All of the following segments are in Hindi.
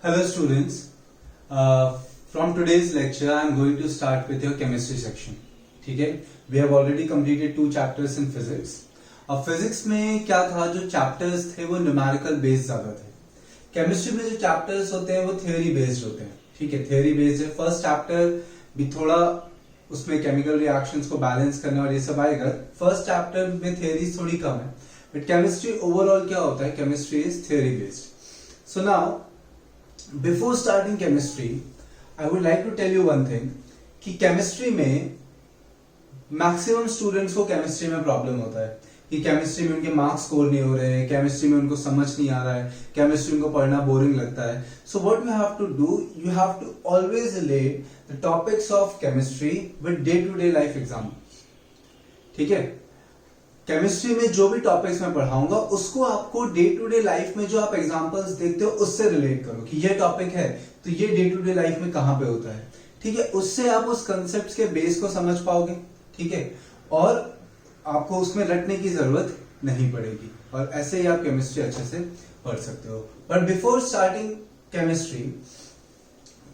Hello students, from today's lecture I am going to start with your chemistry section. ठीक है, we have already completed 2 chapters in physics. अब physics में क्या था, जो chapters थे वो numerical based ज्यादा थे. Chemistry में जो chapters होते हैं वो theory based होते हैं. ठीक है, theory based है. First chapter भी थोड़ा उसमें chemical reactions को balance करने और ये सब आएगा. First chapter में theories थोड़ी कम है, but chemistry overall क्या होता है, chemistry is theory based. So now before starting chemistry I would like to tell you one thing कि केमिस्ट्री में मैक्सिमम स्टूडेंट्स को केमिस्ट्री में प्रॉब्लम होता है कि केमिस्ट्री में उनके मार्क्स स्कोर नहीं हो रहे हैं, केमिस्ट्री में उनको समझ नहीं आ रहा है, केमिस्ट्री उनको पढ़ना बोरिंग लगता है. So what you have to do, you have to always relate the topics of chemistry with day to day life examples. ठीक है, केमिस्ट्री में जो भी टॉपिक्स मैं पढ़ाऊंगा उसको आपको डे टू डे लाइफ में जो आप एग्जांपल्स देखते हो उससे रिलेट करो कि ये टॉपिक है तो ये डे टू डे लाइफ में कहां पे होता है. ठीक है, उससे आप उस कंसेप्ट के बेस को समझ पाओगे. ठीक है, और आपको उसमें रटने की जरूरत नहीं पड़ेगी और ऐसे ही आप केमिस्ट्री अच्छे से पढ़ सकते हो. बट बिफोर स्टार्टिंग केमिस्ट्री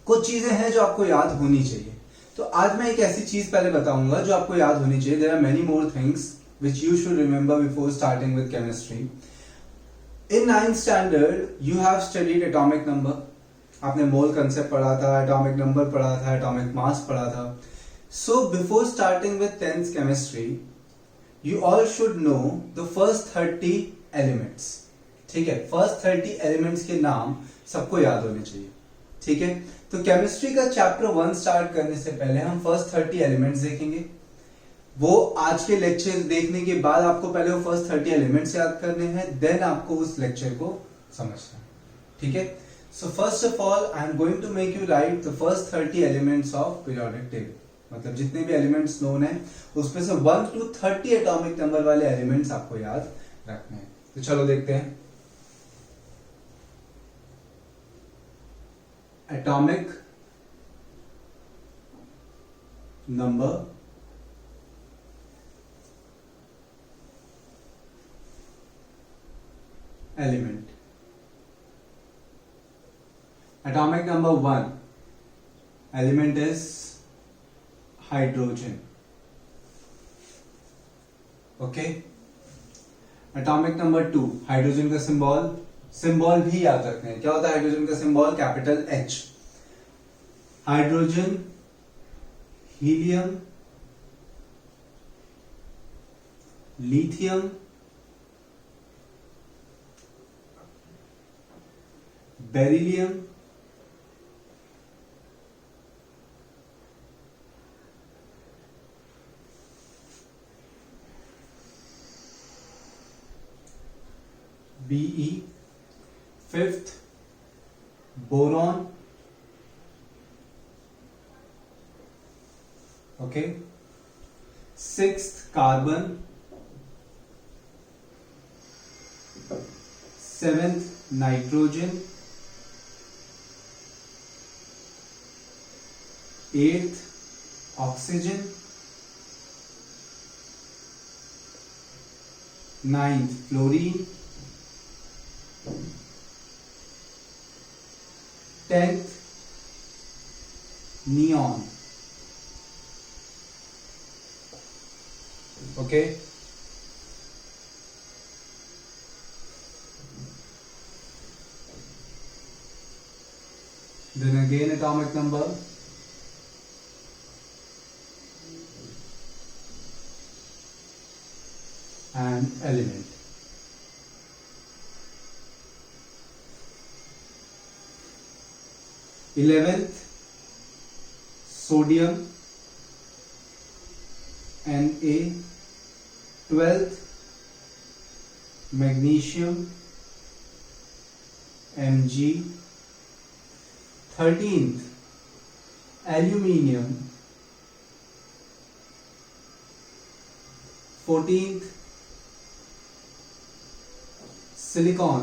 कुछ चीजें हैं जो आपको याद होनी चाहिए. तो आज मैं एक ऐसी चीज पहले बताऊंगा जो आपको याद होनी चाहिए. There are many more things which you should remember before starting with chemistry. In 9th standard, you have studied atomic number. आपने मोल कंसेप्ट पढ़ा था, एटॉमिक नंबर पढ़ा था, एटॉमिक मास पढ़ा था. So before starting with 10th chemistry, you all should know the first 30 elements. ठीक है, first 30 elements के नाम सबको याद होने चाहिए. ठीक है, तो केमिस्ट्री का चैप्टर 1 स्टार्ट करने से पहले हम फर्स्ट 30 एलिमेंट्स देखेंगे. वो आज के लेक्चर देखने के बाद आपको पहले वो फर्स्ट 30 एलिमेंट्स याद करने हैं, देन आपको उस लेक्चर को समझना है. ठीक है, so first of all I am going to make you write the first 30 elements of periodic table. मतलब जितने भी एलिमेंट्स नोन है उसमें से 1 to 30 एटॉमिक नंबर वाले एलिमेंट्स आपको याद रखने हैं. तो चलो देखते हैं. Atomic number element. Atomic number 1 element is hydrogen. Okay. Atomic number 2 hydrogen का सिंबल भी याद रखना है. क्या होता है हाइड्रोजन का symbol? Capital H. Hydrogen, helium, lithium, beryllium, Be. Fifth boron. Okay. Sixth carbon. Seventh nitrogen. 8th oxygen. 9th fluorine. 10th neon. Okay. Then again atomic number and element. Eleventh sodium Na. 12th magnesium Mg. 13th aluminium. 14th silicon.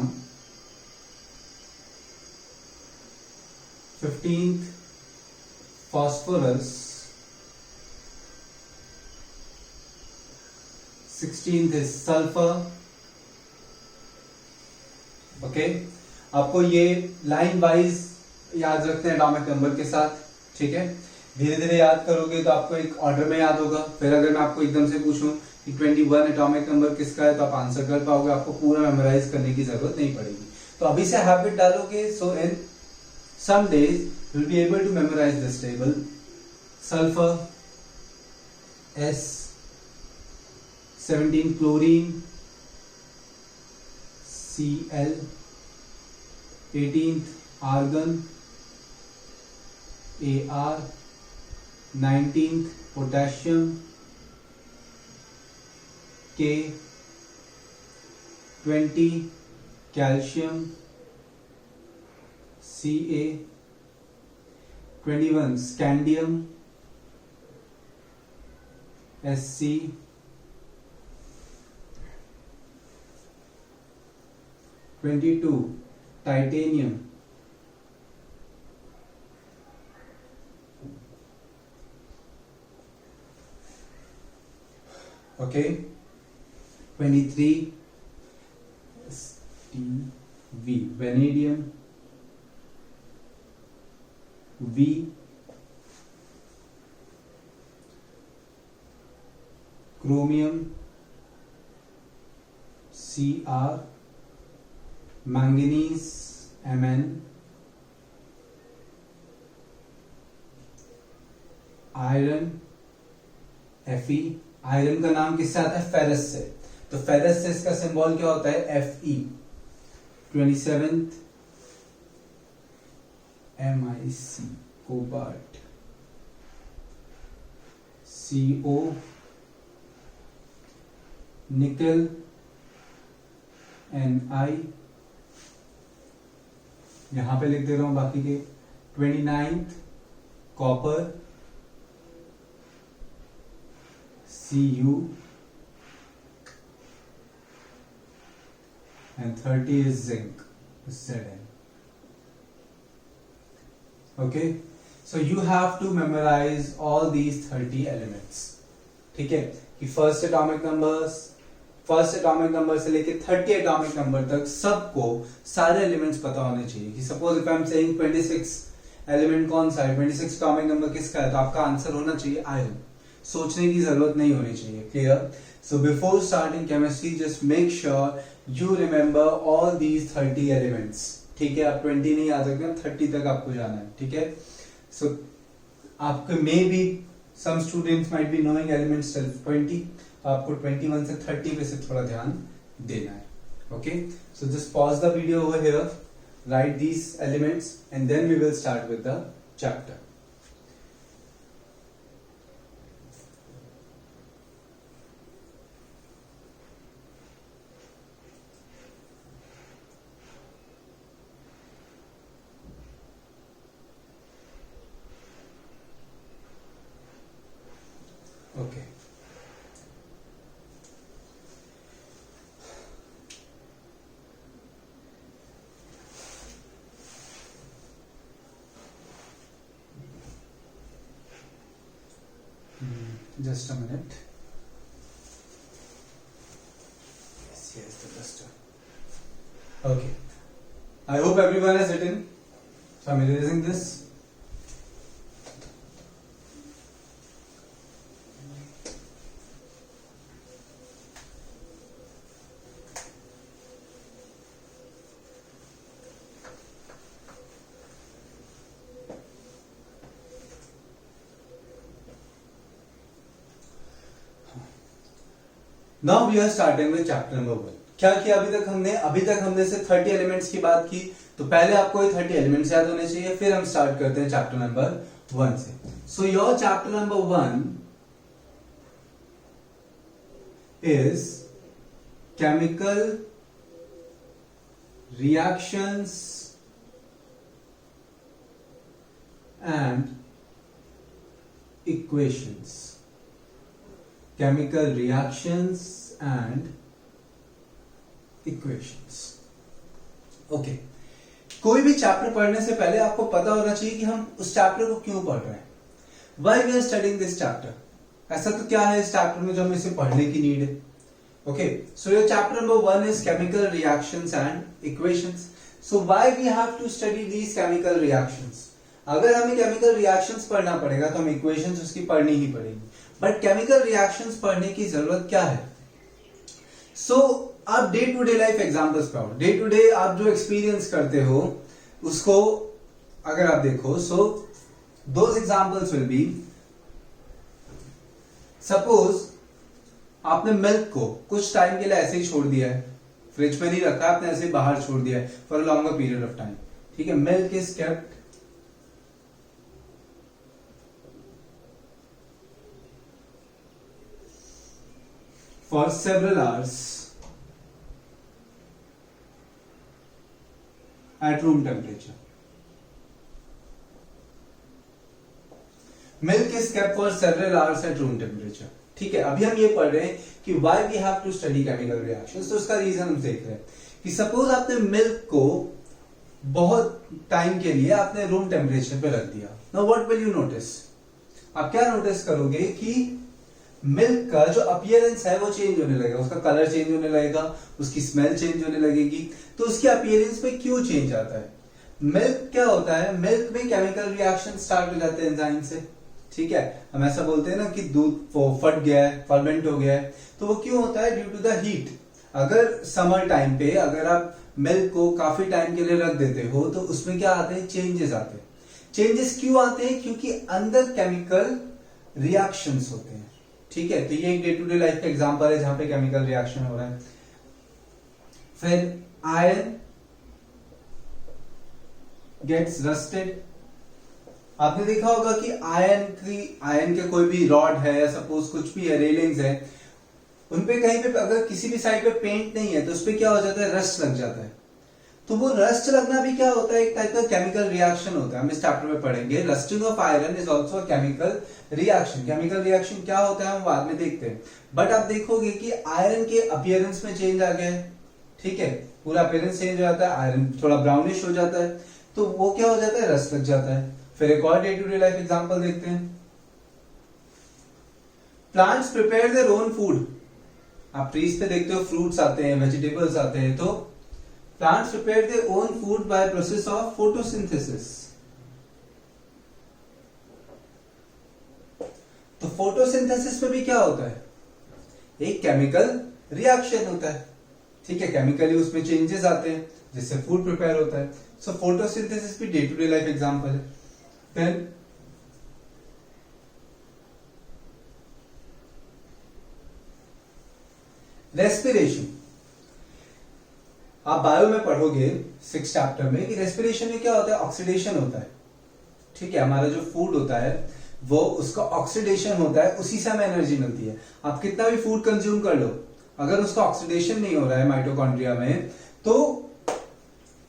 15th phosphorus. 16th is sulfur. Okay आपको ये लाइन वाइज याद रखते हैं एटॉमिक नंबर के साथ, ठीक है। धीरे धीरे याद करोगे तो आपको एक ऑर्डर में याद होगा। फिर अगर मैं आपको एकदम से पूछूं कि 21 एटॉमिक नंबर किसका है तो आप आंसर कर पाओगे, आपको पूरा मेमोराइज करने की जरूरत नहीं पड़ेगी। तो अभी से हैबिट डालोगे, so in some days you will be able to memorise this table. Sulphur S17 chlorine Cl, 18th argon Ar, 19th potassium K, 20 calcium Ca, 21 scandium Sc, 22 titanium okay, 23 Stv vanadium V, chromium Cr, manganese Mn, iron Fe। Iron का नाम किससे आता है? फेरस से। तो फेरस से इसका सिंबल क्या होता है? Fe। 27th MiC, cobalt Co, निकल Ni, यहां पे लिख दे रहा हूं बाकी के। 29th copper Cu and 30 is zinc, Zn. Okay, so you have to memorize all these 30 elements, ठीक है। कि फर्स्ट एटॉमिक नंबर से लेके 30 एटॉमिक नंबर तक सबको सारे एलिमेंट्स पता होने चाहिए। कि suppose if I am saying 26 element कौन सा है, 26 एटॉमिक नंबर किसका है, तो आपका आंसर होना चाहिए आयरन। सोचने की जरूरत नहीं होनी चाहिए। Clear? So before starting chemistry just make sure you remember all these 30 elements, ठीक है। आप 20 नहीं याद रखना, 30 तक आपको जाना है, ठीक है। सो आपके may be some students might be knowing elements till 20, तो आपको 21 से 30 पे से थोड़ा ध्यान देना है। Okay, so just pause the video over here, write these elements and then we will start with the chapter. Okay. Just a minute. Yes, here's the duster. Okay. I hope everyone has written. So I'm erasing this. Now we are starting with chapter number 1। क्या किया अभी तक हमने से 30 एलिमेंट्स की बात की। तो पहले आपको ये 30 एलिमेंट्स याद होने चाहिए, फिर हम स्टार्ट करते हैं चैप्टर नंबर 1 से। So your chapter number 1 is chemical reactions and equations. chemical reactions and equations. Okay. कोई भी चैप्टर पढ़ने से पहले आपको पता होना चाहिए कि हम उस चैप्टर को क्यों पढ़ रहे हैं। Why we are studying this chapter? ऐसा तो क्या है इस चैप्टर में जो हमें इसे पढ़ने की नीड है। Okay, so your chapter number 1 is chemical reactions and equations. So why we have to study these chemical reactions? अगर हमें केमिकल रिएक्शंस पढ़ना पड़ेगा तो हमें इक्वेशंस उसकी पढ़नी ही पड़ेगी, बट केमिकल रिएक्शंस पढ़ने की जरूरत क्या है? सो आप day to day life examples पे आओ। डे टू डे आप जो एक्सपीरियंस करते हो उसको अगर आप देखो, so those examples will be, suppose आपने मिल्क को कुछ टाइम के लिए ऐसे ही छोड़ दिया है, फ्रिज में नहीं रखा, आपने ऐसे ही बाहर छोड़ दिया है for a longer period of time, ठीक है। Milk is kept for several hours at room temperature. Milk is kept for several hours at room temperature. ठीक है, अभी हम ये पढ़ रहे हैं कि why we have to study chemical reactions। तो उसका रीजन हम देख रहे हैं कि सपोज आपने मिल्क को बहुत टाइम के लिए आपने रूम टेम्परेचर पे रख दिया। Now what will you notice? आप क्या नोटिस करोगे कि मिल्क का जो अपीयरेंस है वो चेंज होने लगेगा, उसका कलर चेंज होने लगेगा, उसकी स्मेल चेंज होने लगेगी। तो उसके अपीयरेंस में क्यों चेंज आता है? मिल्क क्या होता है, मिल्क में केमिकल रिएक्शन स्टार्ट हो जाते हैं एंजाइम से, ठीक है। हम ऐसा बोलते हैं ना कि दूध फट गया है, फर्मेंट हो गया है, तो वो क्यों होता है? Due to the heat. अगर समर टाइम पे अगर आप मिल्क को काफी टाइम के लिए रख देते हो तो उसमें क्या आते हैं? चेंजेस आते हैं। चेंजेस क्यों आते हैं? क्योंकि अंदर केमिकल रिएक्शंस होते हैं, ठीक है। तो ये एक डे टू डे लाइफ का एग्जांपल है जहां पे केमिकल रिएक्शन हो रहा है। फिर आयरन गेट्स रस्टेड। आपने देखा होगा कि आयरन के कोई भी रॉड है या सपोज कुछ भी है, रेलिंग्स है, उनपे कहीं पे अगर किसी भी साइड पे पेंट नहीं है तो उसपे क्या हो जाता है? रस्ट लग जाता है। तो वो रस्ट लगना भी क्या होता है? एक टाइप का केमिकल रिएक्शन होता है। हम इस चैप्टर में पढ़ेंगे। Rusting of iron is also chemical reaction. Chemical reaction क्या होता है हम बाद में देखते हैं, बट आप देखोगे कि आयरन के अपीयरेंस में चेंज आ गया है, ठीक है। पूरा अपीयरेंस चेंज हो जाता है, आयरन थोड़ा ब्राउनिश हो जाता है, तो वो क्या हो जाता है? रस्ट लग जाता है। फिर एक और day to day life example देखते हैं। Plants prepare their own food. आप ट्रीज पे देखते हो फ्रूट्स आते हैं, वेजिटेबल्स आते हैं, तो plants prepare their own food by process of photosynthesis। तो फोटोसिंथेसिस में भी क्या होता है? एक केमिकल रिएक्शन होता है, ठीक है। केमिकली उसमें चेंजेस आते हैं जिससे फूड प्रिपेयर होता है। सो फोटोसिंथेसिस भी day to day life example है। Then respiration. आप बायो में पढ़ोगे 6 चैप्टर में कि रेस्पिरेशन में क्या होता है? ऑक्सीडेशन होता है, ठीक है। हमारा जो फूड होता है वो उसका ऑक्सीडेशन होता है, उसी से हमें एनर्जी मिलती है। आप कितना भी फूड कंज्यूम कर लो, अगर उसका ऑक्सीडेशन नहीं हो रहा है माइटोकॉन्ड्रिया में तो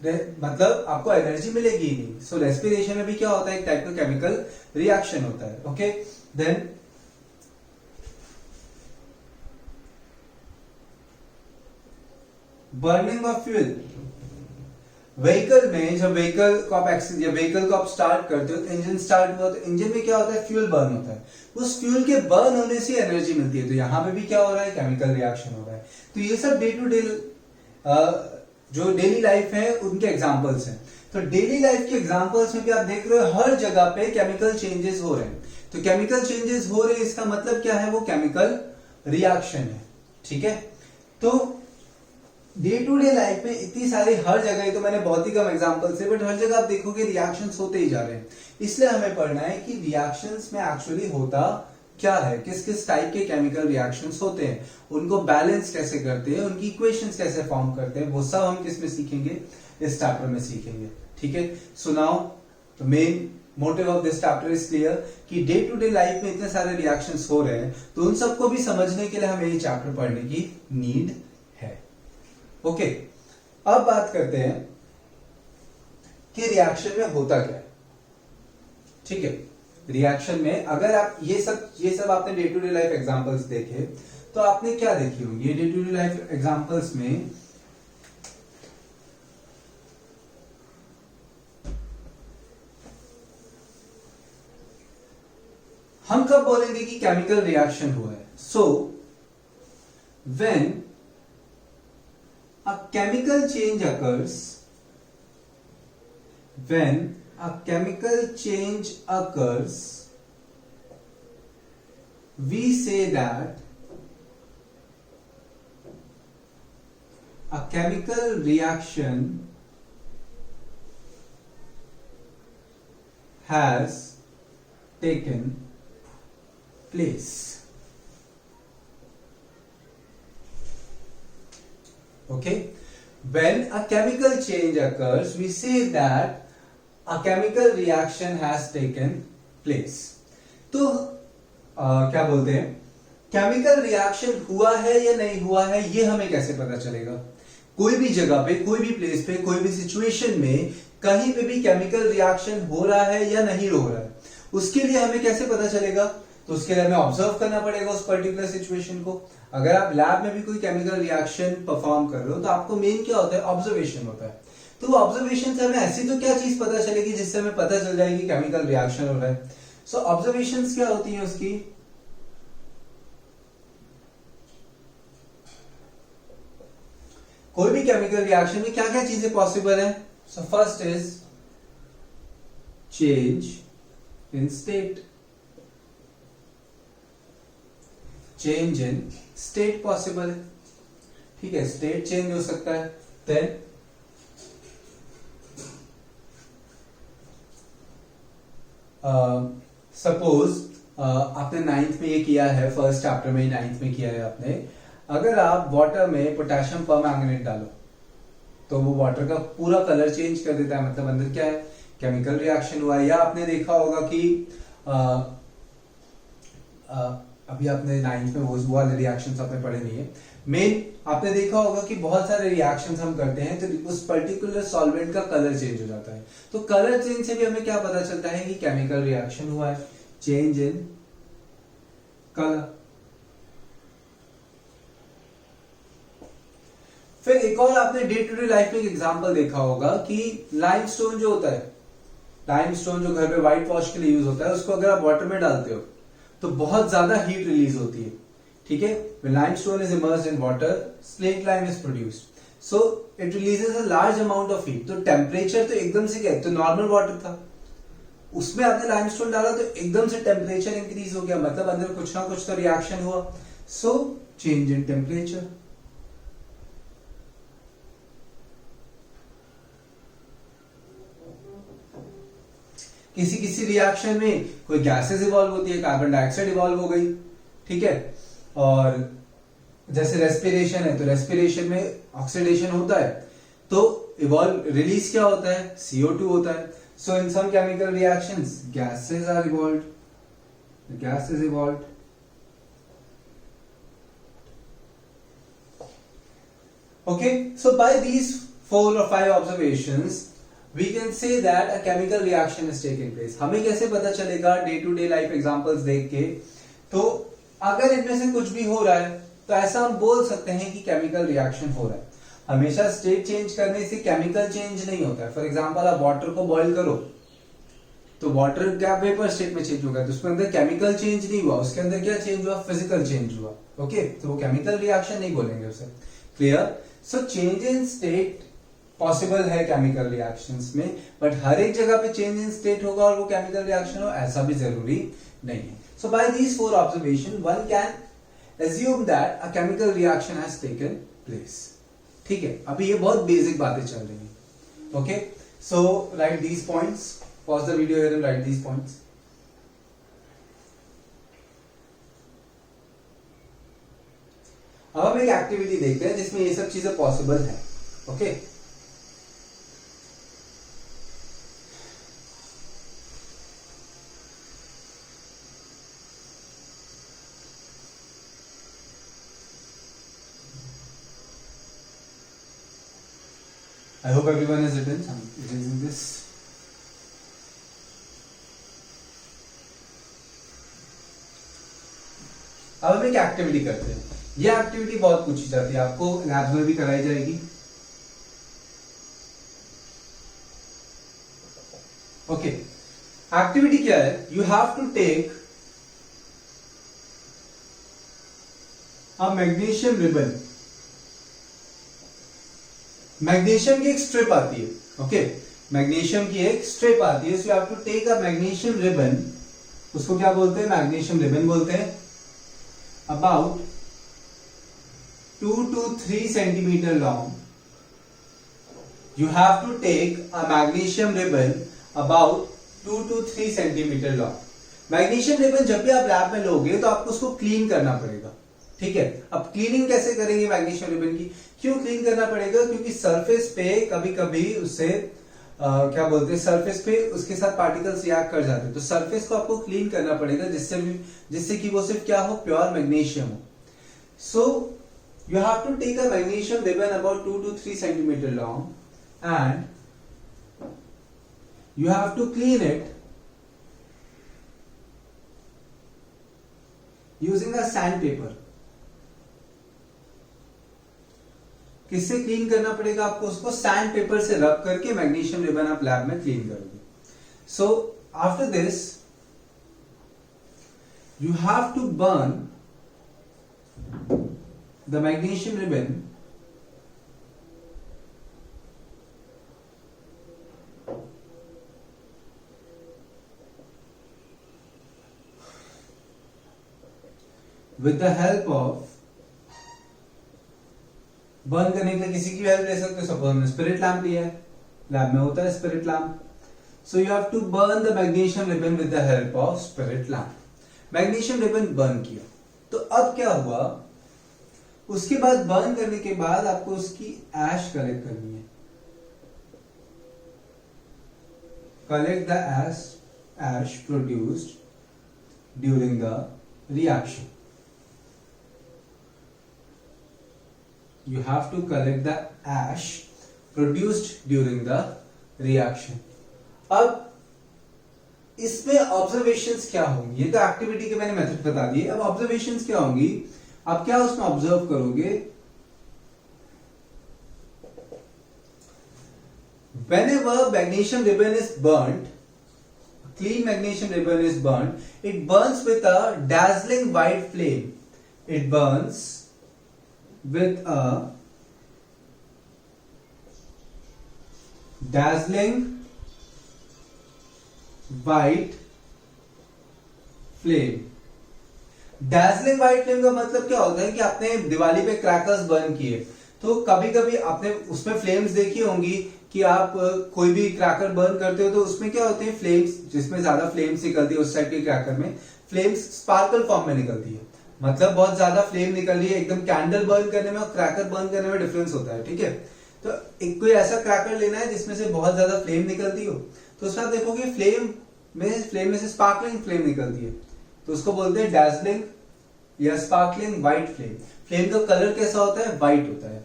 मतलब आपको एनर्जी मिलेगी ही नहीं। सो रेस्पिरेशन में भी क्या होता है? एक टाइप का केमिकल रिएक्शन होता है, okay. Then burning of fuel. Vehicle में जब व्हीकल को आप स्टार्ट करते हो तो इंजन स्टार्ट हुआ, तो इंजन में क्या होता है? फ्यूल बर्न होता है। उस फ्यूल के बर्न होने से एनर्जी मिलती है। तो यहां पे भी क्या हो रहा है? केमिकल रिएक्शन हो रहा है। तो ये सब डे टू डे जो डेली लाइफ है उनके एग्जांपल्स हैं। तो डेली लाइफ के एग्जांपल्स में भी आप देख रहे हो हर जगह पे केमिकल चेंजेस हो रहे हैं। तो केमिकल चेंजेस हो रहे हैं, इसका मतलब क्या है? वो केमिकल रिएक्शन है, ठीक है। तो डे टू डे लाइफ में इतनी सारी हर जगह, तो मैंने बहुत ही कम एग्जांपल्स है, बट हर जगह आप देखोगे रिएक्शंस होते ही जा रहे हैं। इसलिए हमें पढ़ना है कि रिएक्शंस में एक्चुअली होता क्या है, किस किस टाइप के केमिकल रिएक्शंस होते हैं, उनको बैलेंस कैसे करते हैं, उनकी इक्वेशंस कैसे फॉर्म करते हैं, वो सब हम किस में सीखेंगे? इस चैप्टर में सीखेंगे, ठीक है। So now the main motive of this chapter is clear कि डे टू डे लाइफ में इतने सारे रिएक्शंस हो रहे हैं, तो उन सबको भी समझने के लिए हमें ये चैप्टर पढ़ने की नीड है, ओके। अब बात करते हैं कि रिएक्शन में होता क्या है, ठीक है। रिएक्शन में अगर आप ये सब आपने day to day life examples देखे तो आपने क्या देखी होंगी? Day to day life examples में हम कब बोलेंगे कि केमिकल रिएक्शन हुआ है? So when a chemical change occurs when a chemical change occurs, we say that a chemical reaction has taken place. Okay, when a chemical change occurs, we say that a chemical reaction has taken place. तो क्या बोलते हैं, केमिकल रिएक्शन हुआ है या नहीं हुआ है, ये हमें कैसे पता चलेगा? कोई भी जगह पे, कोई भी प्लेस पे, कोई भी सिचुएशन में कहीं पे भी केमिकल रिएक्शन हो रहा है या नहीं हो रहा है, उसके लिए हमें कैसे पता चलेगा? तो उसके लिए हमें ऑब्जर्व करना पड़ेगा उस पर्टिकुलर सिचुएशन को। अगर आप लैब में भी कोई केमिकल रिएक्शन परफॉर्म कर रहे हो तो आपको मेन क्या होता है? ऑब्जर्वेशन होता है। तो ऑब्जर्वेशन से हमें ऐसी तो क्या चीज पता चलेगी जिससे हमें पता चल जाएगी केमिकल रिएक्शन हो रहा है? सो ऑब्जर्वेशंस क्या होती है उसकी? कोई भी केमिकल रिएक्शन में क्या क्या चीजें पॉसिबल है? So first is change in state. Change in state possible है, ठीक है, स्टेट चेंज हो सकता है। देन सपोज आपने 9th में ये किया है, फर्स्ट चैप्टर में 9th में किया है आपने, अगर आप वाटर में पोटेशियम परमैंगनेट डालो तो वो वाटर का पूरा कलर चेंज कर देता है, मतलब अंदर क्या है? केमिकल रिएक्शन हुआ है। या आपने देखा होगा कि अभी आपने 9th में वो वाले रिएक्शंस आपने पढ़े नहीं है, मेन आपने देखा होगा कि बहुत सारे रिएक्शंस हम करते हैं तो उस पर्टिकुलर सॉल्वेंट का कलर चेंज हो जाता है। तो कलर चेंज से भी हमें क्या पता चलता है कि केमिकल रिएक्शन हुआ है, चेंज इन कलर। फिर एक और आपने डे टू डे लाइफ में एक एग्जांपल देखा होगा कि लाइमस्टोन जो होता है, लाइमस्टोन जो घर पे व्हाइट वॉश के लिए यूज होता है, उसको अगर आप वाटर में डालते हो तो बहुत ज्यादा हीट रिलीज होती है, ठीक है। When limestone is immersed in water, slate lime is produced. So it releases a large amount of heat. तो टेम्परेचर तो एकदम से क्या है, तो नॉर्मल वाटर था, उसमें आपने लाइमस्टोन डाला तो एकदम से टेम्परेचर इंक्रीज हो गया, मतलब अंदर कुछ ना कुछ तो रिएक्शन हुआ। So change in temperature. किसी किसी रिएक्शन में कोई गैसेस इवॉल्व होती है, कार्बन डाइऑक्साइड इवॉल्व हो गई, ठीक है। और जैसे रेस्पिरेशन है तो रेस्पिरेशन में ऑक्सीडेशन होता है, तो इवॉल्व रिलीज क्या होता है? CO2 होता है। So in some chemical reactions gases are evolved, gas is evolved. Okay, so by these 4 or 5 observations we can say that a chemical reaction is taking place. हमें कैसे पता चलेगा? Day to day life examples देख के। तो अगर इनमें से कुछ भी हो रहा है तो ऐसा हम बोल सकते हैं कि केमिकल रिएक्शन हो रहा है। हमेशा स्टेट चेंज करने से केमिकल चेंज नहीं होता है। फॉर एग्जांपल आप वाटर को बॉईल करो तो वाटर क्या वेपर स्टेट में चेंज होगा, तो उसके अंदर केमिकल चेंज नहीं हुआ, उसके अंदर क्या चेंज हुआ? फिजिकल चेंज हुआ। ओके, तो वो केमिकल रिएक्शन नहीं बोलेंगे उसे। Clear? So change in state possible है केमिकल रिएक्शंस में, बट हर एक जगह पे चेंज इन स्टेट होगा और वो केमिकल रिएक्शन हो ऐसा भी जरूरी नहीं है। So by these 4 observation one can assume that a chemical reaction has taken place. ठीक है, अभी ये बहुत बेसिक बातें चल रही हैं। Okay, so right these points, pause the video and right these points. अब हम एक एक्टिविटी देखते हैं जिसमें ये सब चीजें पॉसिबल है। Okay, I hope everyone has written. I'm erasing this. अब हम एक एक्टिविटी करते हैं। ये एक्टिविटी बहुत पूछी जाती है, आपको लैब्स में भी कराई जाएगी। ओके, एक्टिविटी क्या है? You have to take a magnesium ribbon. Magnesium की एक स्ट्रिप आती है, ओके, मैग्नीशियम की एक स्ट्रिप आती है, so you have to take a magnesium ribbon, उसको क्या बोलते हैं, मैग्नीशियम रिबन बोलते हैं, about 2 to 3 centimeter long. You have to take a magnesium ribbon about 2 to 3 centimeter long. Magnesium ribbon जब भी आप लैब में लोगे तो आपको उसको क्लीन करना पड़ेगा, ठीक है। अब क्लीनिंग कैसे करेंगे मैग्नीशियम रिबन की, क्यों क्लीन करना पड़ेगा, क्योंकि सरफेस पे कभी कभी उससे क्या बोलते हैं, सरफेस पे उसके साथ पार्टिकल्स रिएक्ट कर जाते हैं, तो सरफेस को आपको क्लीन करना पड़ेगा जिससे कि वो सिर्फ क्या हो, प्योर मैग्नीशियम हो। सो you have to take a magnesium ribbon about 2 to 3 centimeter long and you have to clean it using a sandpaper. किससे क्लीन करना पड़ेगा आपको, उसको सैंड पेपर से रब करके मैग्नीशियम रिबन आप लैब में क्लीन करोगे। So after this you have to burn the magnesium ribbon with the help of, burn करने के लिए किसी की हेल्प ले सकते हो, सपोज हमने स्पिरिट लैम्प लिया है, लैब में होता है spirit lamp, so you have to burn the magnesium ribbon with the help of spirit lamp. Magnesium ribbon burn किया, तो अब क्या हुआ, उसके बाद बर्न करने के बाद आपको उसकी ऐश कलेक्ट करनी है, collect the ash produced during the reaction, you have to collect the ash produced during the reaction. अब इसमें ऑब्जर्वेशंस क्या होंगी, ये तो एक्टिविटी के मैंने मेथड बता दिए, अब ऑब्जर्वेशंस क्या होंगी, आप क्या उसमें ऑब्जर्व करोगे, whenever magnesium ribbon is burnt, clean magnesium ribbon is burnt, it burns with a dazzling white flame, it burns with a dazzling white flame। dazzling white flame का मतलब क्या होता है कि आपने दिवाली पे क्रैकर्स बर्न किए, तो कभी कभी आपने उसमें फ्लेम्स देखी होंगी कि आप कोई भी क्रैकर बर्न करते हो तो उसमें क्या होते हैं, फ्लेम्स, जिसमें ज्यादा फ्लेम्स निकलती है उस साइड के क्रैकर में फ्लेम्स स्पार्कल फॉर्म में निकलती है, मतलब बहुत ज्यादा फ्लेम निकल रही है, एकदम कैंडल बर्न करने में और क्रैकर बर्न करने में डिफरेंस होता है, ठीक है। तो एक कोई ऐसा क्रैकर लेना है जिसमें से बहुत ज्यादा फ्लेम निकलती हो, तो उसमें आप देखोगे फ्लेम में से स्पार्कलिंग फ्लेम निकलती है, तो उसको बोलते हैं डैज़लिंग या स्पार्कलिंग व्हाइट फ्लेम। फ्लेम का कलर कैसा होता है, व्हाइट होता है।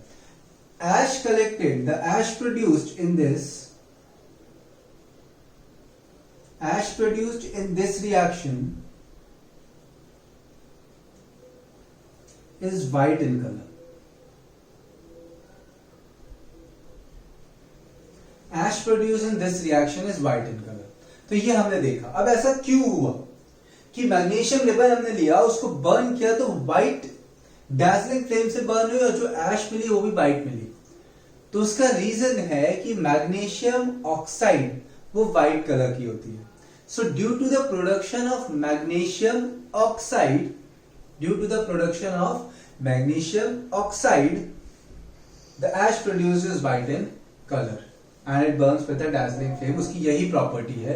Ash collected, the ash produced in this reaction is white in color. Ash produced in this reaction is white in color. तो ये हमने देखा। अब ऐसा क्यों हुआ कि मैग्नीशियम रिबन हमने लिया, उसको बर्न किया तो व्हाइट डैज़लिंग फ्लेम से बर्न हुई और जो ऐश मिली वो भी व्हाइट मिली। तो उसका रीजन है कि मैग्नीशियम ऑक्साइड वो व्हाइट कलर की होती है। So due to the production of magnesium oxide, due to the production of magnesium oxide, the ash produces white in color and it burns with a dazzling flame। उसकी यही प्रॉपर्टी है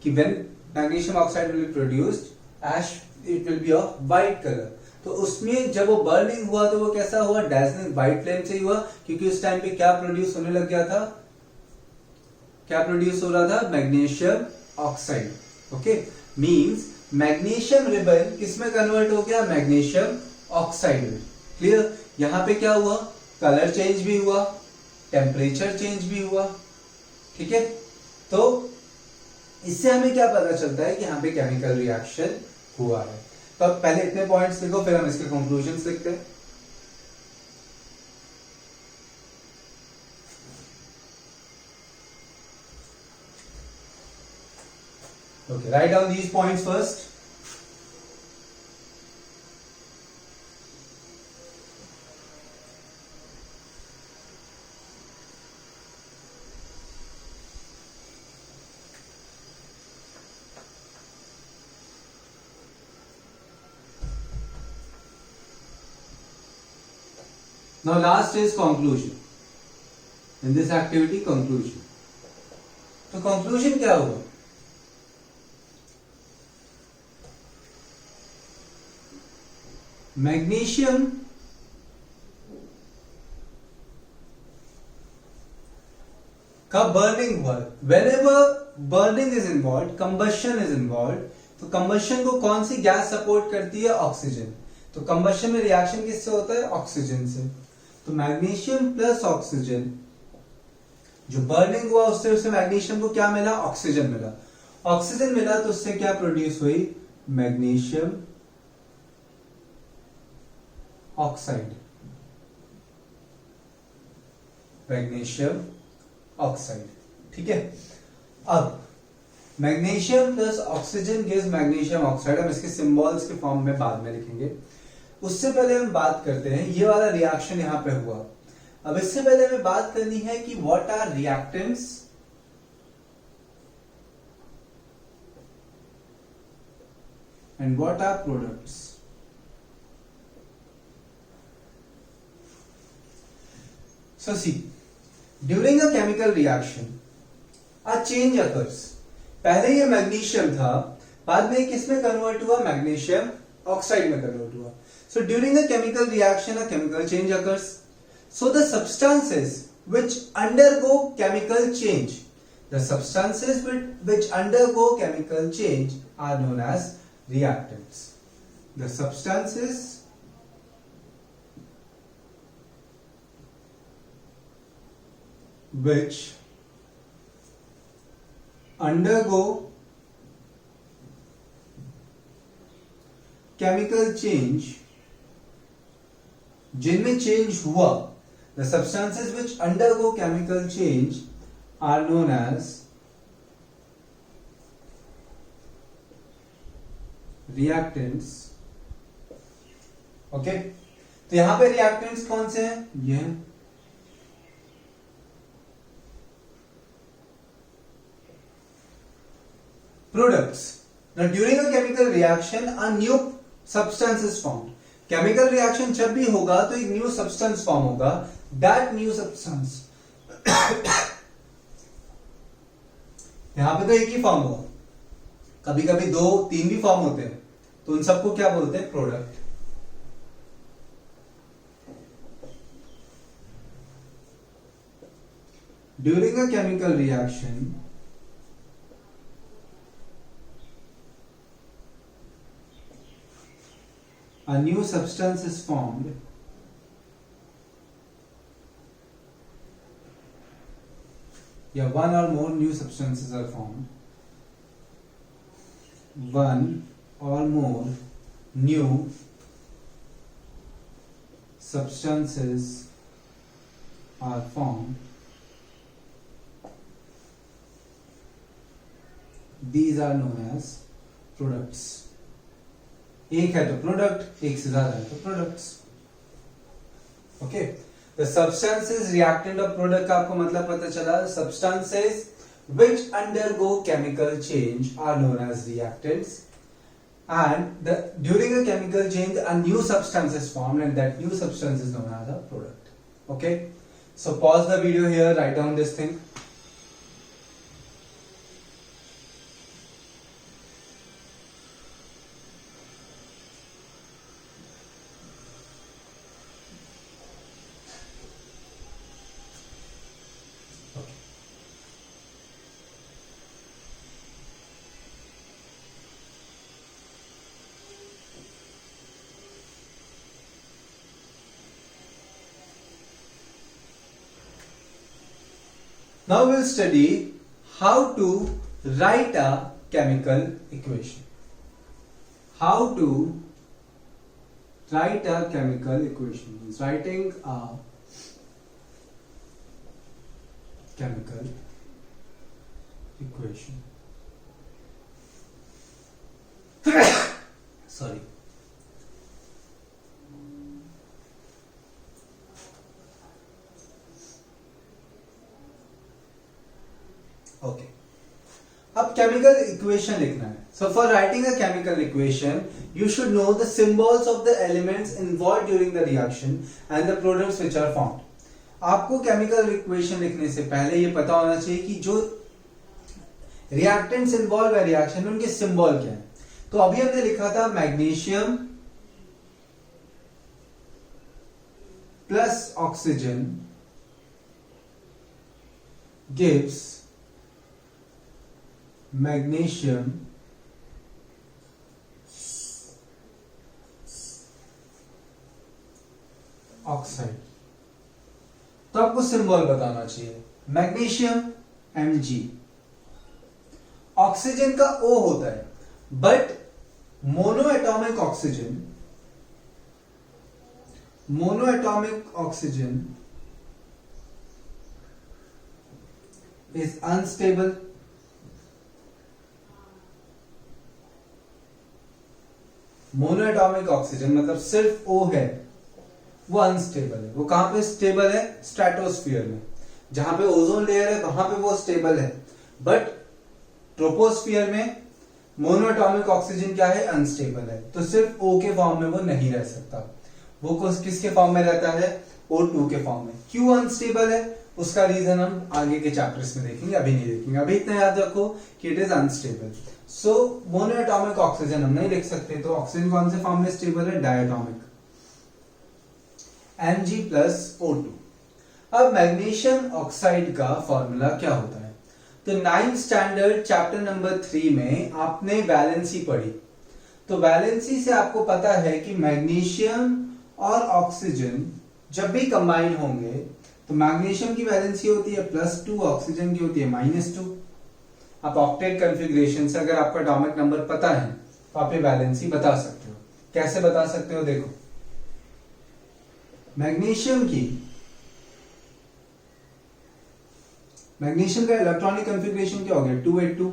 कि when magnesium oxide will be produced, ash it will be of white color। तो उसमें जब वो बर्निंग हुआ तो वो कैसा हुआ, dazzling white flame से ही हुआ, क्योंकि उस टाइम पे क्या प्रोड्यूस होने लग गया था, क्या प्रोड्यूस हो रहा था, magnesium oxide. Okay, means magnesium ribbon किसमें कन्वर्ट हो गया, मैग्नीशियम ऑक्साइड में। क्लियर, यहां पे क्या हुआ, कलर चेंज भी हुआ, टेम्परेचर चेंज भी हुआ, ठीक है। तो इससे हमें क्या पता चलता है कि यहां पे केमिकल रिएक्शन हुआ है। तो अब पहले इतने पॉइंट्स लिखो, फिर हम इसके कंक्लूजन्स लिखते हैं। Okay, write down these points first. Now last is conclusion. In this activity conclusion. तो कंक्लूजन क्या होगा? मैग्नीशियम का बर्निंग हुआ. When ever burning is involve, combustion is involve, तो कंबशन को कौन सी गैस सपोर्ट करती है? ऑक्सीजन. तो कंबशन में रिएक्शन किससे होता है? ऑक्सीजन से. तो मैग्नीशियम प्लस ऑक्सीजन, जो बर्निंग हुआ उससे मैग्नीशियम को क्या मिला? ऑक्सीजन मिला. ऑक्सीजन मिला तो उससे क्या प्रोड्यूस हुई? Magnesium oxide. Magnesium oxide. ठीक है. अब magnesium plus oxygen gives magnesium oxide. हम इसके सिंबल्स के फॉर्म में बाद में लिखेंगे. उससे पहले हम बात करते हैं, ये वाला रिएक्शन यहां पे हुआ. अब इससे पहले हमें बात करनी है कि what are reactants and what are products. So see, during a chemical reaction, a change occurs. पहले ये मैग्नीशियम था, बाद में किसमें कन्वर्ट हुआ? मैग्नीशियम ऑक्साइड में कन्वर्ट हुआ. So during a chemical reaction, a chemical change occurs. So the substances which undergo chemical change, the substances which undergo chemical change are known as reactants. The substances which undergo chemical change, जिनमें चेंज हुआ, the substances which undergo chemical change are known as reactants. Okay. तो यहां पे रिएक्टेंट्स कौन से हैं? ये हैं. Products. Now during a chemical reaction, a new substance is formed. Chemical reaction जब भी होगा तो एक new substance form होगा. That new substance यहां पे तो एक ही फॉर्म होगा, कभी कभी 2, 3 भी फॉर्म होते हैं, तो उन सबको क्या बोलते हैं? Product. During a chemical reaction, a new substance is formed one or more new substances are formed. One or more new substances are formed. These are known as products. एक है तो प्रोडक्ट, एक से ज्यादा है तो products. Okay. The substances reactant of product का आपको मतलब पता चला. Substances which undergo chemical change are known as reactants, and during a chemical change a new substance is formed and that new substance is known as a product. Okay, so pause the video here, write down this thing. Now we'll study how to write a chemical equation. How to write a chemical equation means writing a chemical equation. Sorry. Okay. अब केमिकल इक्वेशन लिखना है. So for writing a chemical equation you should know the symbols of the elements involved during the reaction and the products which are formed. आपको केमिकल इक्वेशन लिखने से पहले ये पता होना चाहिए कि जो रिएक्टेंट्स इन्वॉल्व है रिएक्शन में उनके सिंबल क्या है. तो अभी हमने लिखा था magnesium plus oxygen gives magnesium oxide. तो आपको सिंबल बताना चाहिए. मैग्नीशियम Mg, ऑक्सीजन का O होता है, but monoatomic oxygen is unstable. Monoatomic oxygen मतलब सिर्फ O है, वो अनस्टेबल है. वो कहां पे स्टेबल है? स्ट्रेटोस्फीयर में. जहां पे ओजोन लेयर है वहां पे वो स्टेबल है, बट ट्रोपोस्फीयर में मोनोएटॉमिक ऑक्सीजन क्या है? अनस्टेबल है. तो सिर्फ O के फॉर्म में वो नहीं रह सकता. वो किसके फॉर्म में रहता है? O2 के फॉर्म में. क्यों अनस्टेबल है उसका रीजन हम आगे के चैप्टर्स में देखेंगे, अभी नहीं देखेंगे. अभी इतना याद रखो कि it is unstable. So monoatomic oxygen हम नहीं लिख सकते. तो ऑक्सीजन कौन से फॉर्म में स्टेबल है? Diatomic Mg plus O2. अब मैग्नीशियम ऑक्साइड का फॉर्मूला क्या होता है? तो 9th स्टैंडर्ड चैप्टर नंबर 3 में आपने वैलेंसी पढ़ी. तो वैलेंसी से आपको पता है कि मैग्नीशियम और ऑक्सीजन जब भी कंबाइन होंगे तो मैग्नीशियम की वैलेंसी होती है +2, ऑक्सीजन की होती है -2. आप ऑक्टेट कॉन्फ़िगरेशन से अगर आपका एटॉमिक नंबर पता है तो आप ये वैलेंसी बता सकते हो. कैसे बता सकते हो? देखो, मैग्नीशियम का इलेक्ट्रॉनिक कॉन्फ़िगरेशन क्या हो गया? 282.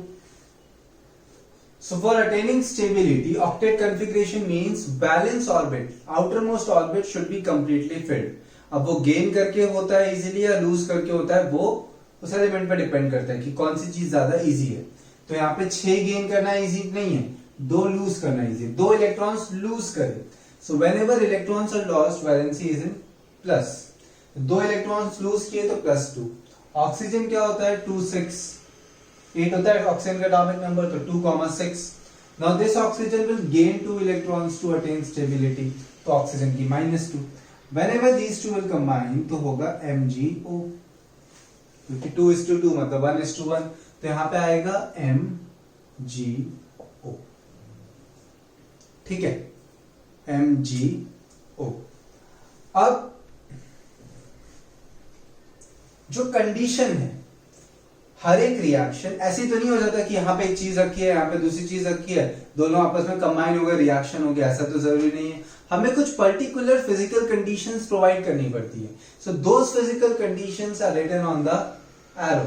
So for attaining stability, octet configuration means balance orbit, outermost orbit should be completely filled. अब वो गेन करके होता है इजीली या लूज करके होता है, वो उस एलिमेंट पर डिपेंड करता है कि कौन सी चीज ज्यादा इजी है. तो यहाँ पे 6 गेन करना इजी नहीं है, 2 लूज करना इजी है. 2 इलेक्ट्रॉन्स लूज करे. सो whenever electrons are lost, valency is in plus. 2 electrons loose किए तो +2. ऑक्सीजन क्या होता है? 2 6 8 होता है ऑक्सीजन का एटॉमिक नंबर, तो 2,6. Now this oxygen will gain 2 electrons to attain stability. तो ऑक्सीजन की -2. Whenever these two will combine तो होगा MgO, क्योंकि 2:2 मतलब 1:1. तो यहां पे आएगा MgO. ठीक है, MgO. अब जो कंडीशन है, हर एक रिएक्शन ऐसी तो नहीं हो जाता कि यहाँ पे एक चीज रखी है, यहाँ पे दूसरी चीज रखी है, दोनों आपस में कंबाइन हो गए, रिएक्शन हो गया. ऐसा तो जरूरी नहीं है. हमें कुछ पर्टिकुलर फिजिकल कंडीशंस प्रोवाइड करनी पड़ती है. So those physical conditions are written on the arrow.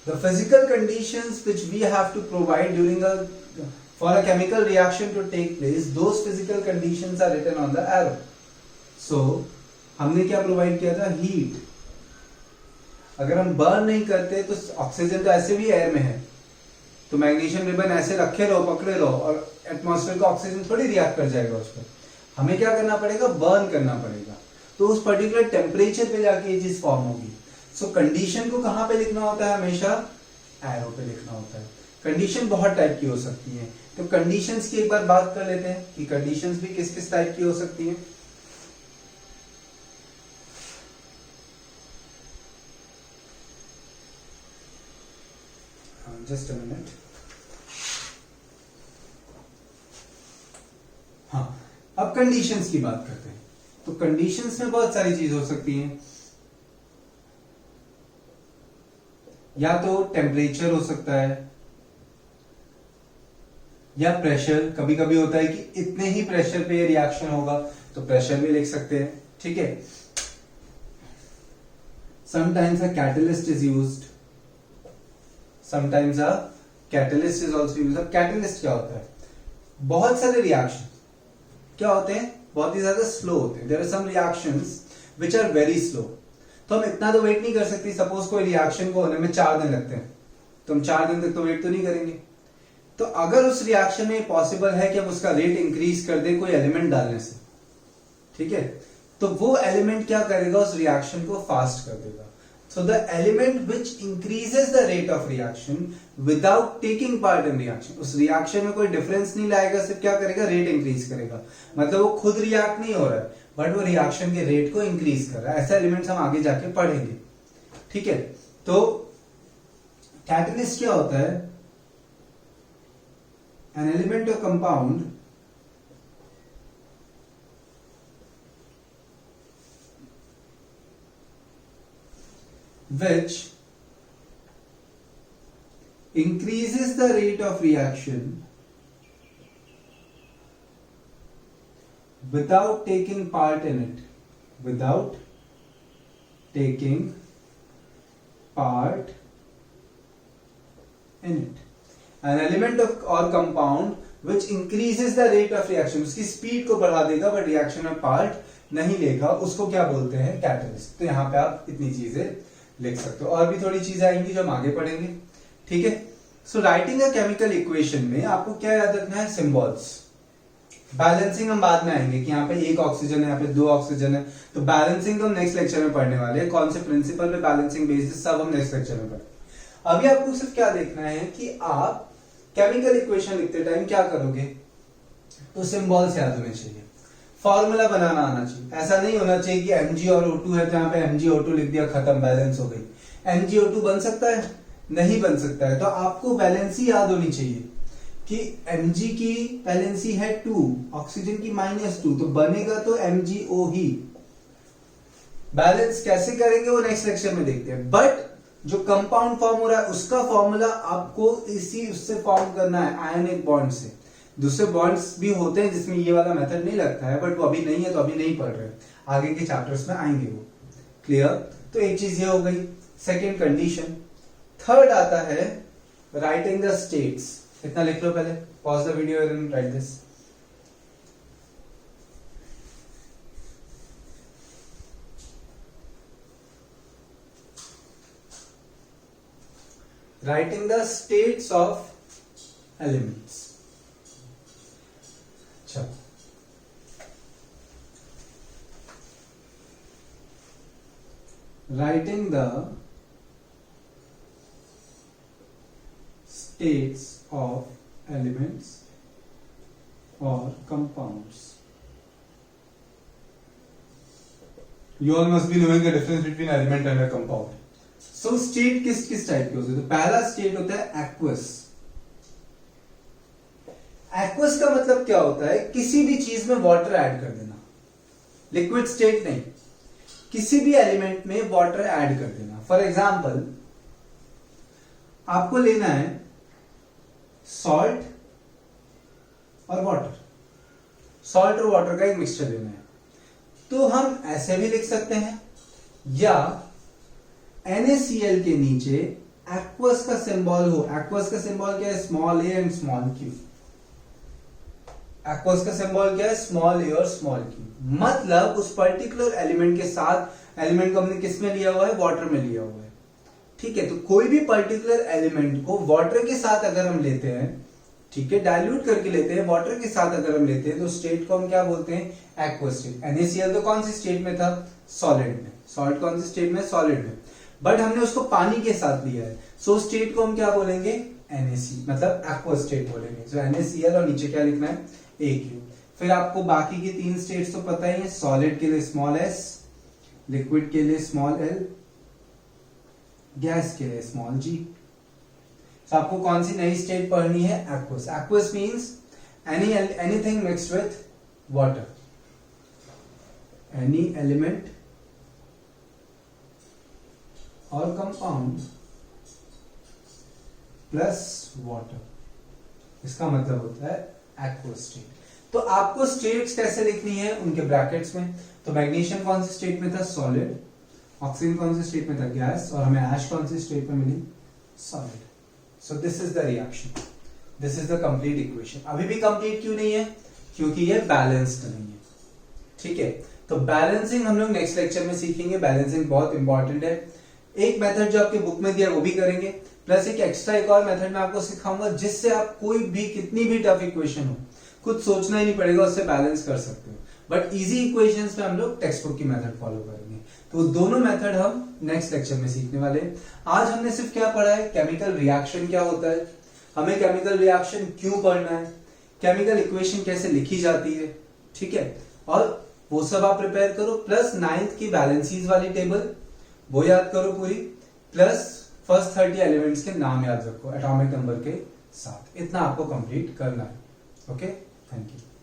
The physical conditions which we have to provide during for a chemical reaction to take place, those physical conditions are written on the arrow. So हमने क्या प्रोवाइड किया था? हीट. अगर हम बर्न नहीं करते तो ऑक्सीजन तो ऐसे भी एयर में है, तो मैग्नीशियम रिबन ऐसे रखे रहो, पकड़े रहो, और एटमॉस्फेयर का ऑक्सीजन थोड़ी रिएक्ट कर जाएगा उस पर. हमें क्या करना पड़ेगा? बर्न करना पड़ेगा. तो उस पर्टिकुलर टेम्परेचर पे जाके ये चीज फॉर्म होगी. सो कंडीशन को कहां पे लिखना होता है? हमेशा एरो पे लिखना होता है. कंडीशन बहुत टाइप की हो सकती है. तो कंडीशंस की एक बार बात कर लेते हैं कि कंडीशंस भी किस किस टाइप की हो सकती है. Just a minute. हाँ, अब कंडीशंस की बात करते हैं. तो कंडीशंस में बहुत सारी चीज हो सकती हैं. या तो टेम्परेचर हो सकता है, या प्रेशर. कभी कभी होता है कि इतने ही प्रेशर पे ये रिएक्शन होगा, तो प्रेशर भी लिख सकते हैं. ठीक है. Sometimes a catalyst is used. Sometimes a catalyst is also used. अब कैटलिस्ट क्या होता है? बहुत सारे रिएक्शन क्या होते हैं? बहुत ही ज्यादा स्लो होते हैं. There are some reactions which are very slow. तो हम इतना तो वेट नहीं कर सकते. सपोज कोई रिएक्शन को होने में 4 दिन लगते हैं, तो हम 4 दिन तक तो वेट तो नहीं करेंगे। तो अगर उस रिएक्शन में पॉसिबल है कि हम उसका रेट इंक्रीज कर दें कोई एलिमेंट डालने से, ठीक है, तो वो एलिमेंट क्या करेगा, उस रिएक्शन को फास्ट कर देगा। So the element which increases the rate of reaction without taking part in reaction, उस रिएक्शन में कोई डिफरेंस नहीं लाएगा, सिर्फ क्या करेगा, रेट इंक्रीज करेगा। मतलब वो खुद रिएक्ट नहीं हो रहा है बट वो रिएक्शन के रेट को इंक्रीज कर रहा है। ऐसे एलिमेंट्स हम आगे जाके पढ़ेंगे, ठीक है। तो कैटलिस्ट क्या होता है, an element of compound which increases the rate of reaction without taking part in it, without taking part in it. An element of or compound which increases the rate of reaction, उसकी स्पीड को बढ़ा देगा बट रिएक्शन में पार्ट नहीं लेगा, उसको क्या बोलते हैं, कैटलिस्ट। तो यहां पे आप इतनी चीजें लिख सकते हो, और भी थोड़ी चीजें आएंगी जो हम आगे पढ़ेंगे, ठीक है। So writing a chemical equation में आपको क्या याद रखना है, सिंबल्स। बैलेंसिंग हम बाद में आएंगे कि यहाँ पे एक ऑक्सीजन है, यहाँ पे 2 ऑक्सीजन है, तो बैलेंसिंग तो हम नेक्स्ट लेक्चर में पढ़ने वाले हैं, कौन से प्रिंसिपल पे बैलेंसिंग बेसिस, सब हम नेक्स्ट लेक्चर में पढ़ेंगे। अभी आपको सिर्फ क्या देखना है कि आप केमिकल इक्वेशन लिखते टाइम क्या करोगे, तो सिंबल्स याद होने चाहिए, फॉर्मूला बनाना आना चाहिए। ऐसा नहीं होना चाहिए कि Mg और O2 है तो यहाँ पे MgO2 लिख दिया, खत्म, बैलेंस हो गई। MgO2 बन सकता है, नहीं बन सकता है, तो आपको वैलेंसी याद होनी चाहिए कि Mg की वैलेंसी है 2, ऑक्सीजन की -2, तो बनेगा तो MgO ही। बैलेंस कैसे करेंगे वो नेक्स्ट लेक्चर में देखते हैं, बट जो कंपाउंड फॉर्म हो रहा है उसका फॉर्मूला आपको उससे फॉर्म करना है, आयनिक बॉन्ड से। दूसरे बॉन्ड्स भी होते हैं जिसमें ये वाला मेथड नहीं लगता है, बट वो अभी नहीं है तो अभी नहीं पढ़ रहे, आगे के चैप्टर्स में आएंगे वो, क्लियर। तो एक चीज ये हो गई, सेकेंड कंडीशन। थर्ड आता है राइटिंग द स्टेट्स। इतना लिख लो पहले, pause the video and right this. Writing the states of elements. Writing the states of elements or compounds. You all must be knowing the difference between element and a compound. So state किस टाइप के होते हैं, तो पहला स्टेट होता है एक्वस। एक्वस का मतलब क्या होता है, किसी भी चीज में वाटर ऐड कर देना, लिक्विड स्टेट नहीं, किसी भी एलिमेंट में वाटर ऐड कर देना। फॉर एग्जाम्पल आपको लेना है सॉल्ट और वाटर, सॉल्ट और वाटर का एक मिक्सचर लेना है, तो हम ऐसे भी लिख सकते हैं, या NaCl के नीचे एक्वस का सिंबल हो। एक्वस का सिंबल क्या है, small a and small q। Aqueous का सिंबल क्या है, स्मॉल a और स्मॉल q। मतलब उस पर्टिकुलर एलिमेंट के साथ, एलिमेंट को हमने किस में लिया हुआ है, वाटर में लिया हुआ है, ठीक है। तो कोई भी पर्टिकुलर एलिमेंट को वाटर के साथ अगर हम लेते हैं, ठीक है, डाइल्यूट करके लेते हैं, वाटर के साथ अगर हम लेते हैं, तो स्टेट को हम क्या बोलते हैं, एक्वस स्टेट। NaCl तो कौन सी स्टेट में था, सॉलिड में। सॉल्ट कौन सी स्टेट में, सॉलिड में, बट हमने उसको पानी के साथ लिया है, सो स्टेट को हम क्या बोलेंगे, NaC, मतलब एक्वस स्टेट बोलेंगे। सो NaCl और नीचे क्या लिखना है, AQ। फिर आपको बाकी की 3 स्टेट्स तो पता ही है, सॉलिड के लिए स्मॉल s, लिक्विड के लिए स्मॉल l, गैस के लिए स्मॉल g। तो आपको कौन सी नई स्टेट पढ़नी है, aqueous. Aqueous means anything mixed with water, any element और कंपाउंड प्लस वाटर, इसका मतलब होता है एक्वस स्टेट। तो आपको स्टेट्स कैसे लिखनी है, उनके ब्रैकेट्स में। तो मैग्नीशियम कौन सी स्टेट में था, सॉलिड, ऑक्सीजन कौन सी स्टेट में था, गैस, और हमें ऐश कौन सी स्टेट में मिली, solid. So this is the reaction, this is the complete equation. अभी भी कंप्लीट क्यों नहीं है, क्योंकि ये बैलेंस्ड नहीं है, ठीक है। तो बैलेंसिंग हम लोग नेक्स्ट लेक्चर में सीखेंगे, बैलेंसिंग बहुत इंपॉर्टेंट है। एक मेथड जो आपके बुक में दिया वो भी करेंगे, प्लस एक और मेथड मैं आपको सिखाऊंगा जिससे आप कोई भी कितनी भी टफ इक्वेशन हो खुद सोचना ही नहीं पड़ेगा, उससे बैलेंस कर सकते हो। बट इजी इक्वेशंस में हम लोग टेक्स्ट बुक की मेथड फॉलो करेंगे। तो दोनों मेथड हम नेक्स्ट लेक्चर में सीखने वाले हैं। आज हमने सिर्फ क्या पढ़ा है, केमिकल रिएक्शन क्या होता है, हमें केमिकल रिएक्शन क्यों पढ़ना है, केमिकल इक्वेशन कैसे लिखी जाती है, ठीक है, और वो सब आप प्रिपेयर करो। प्लस 9th की बैलेंसीज वाली टेबल वो याद करो पूरी, प्लस फर्स्ट 30 एलिमेंट्स के नाम याद रखो एटॉमिक नंबर के साथ। इतना आपको कंप्लीट करना है। Okay, thank you.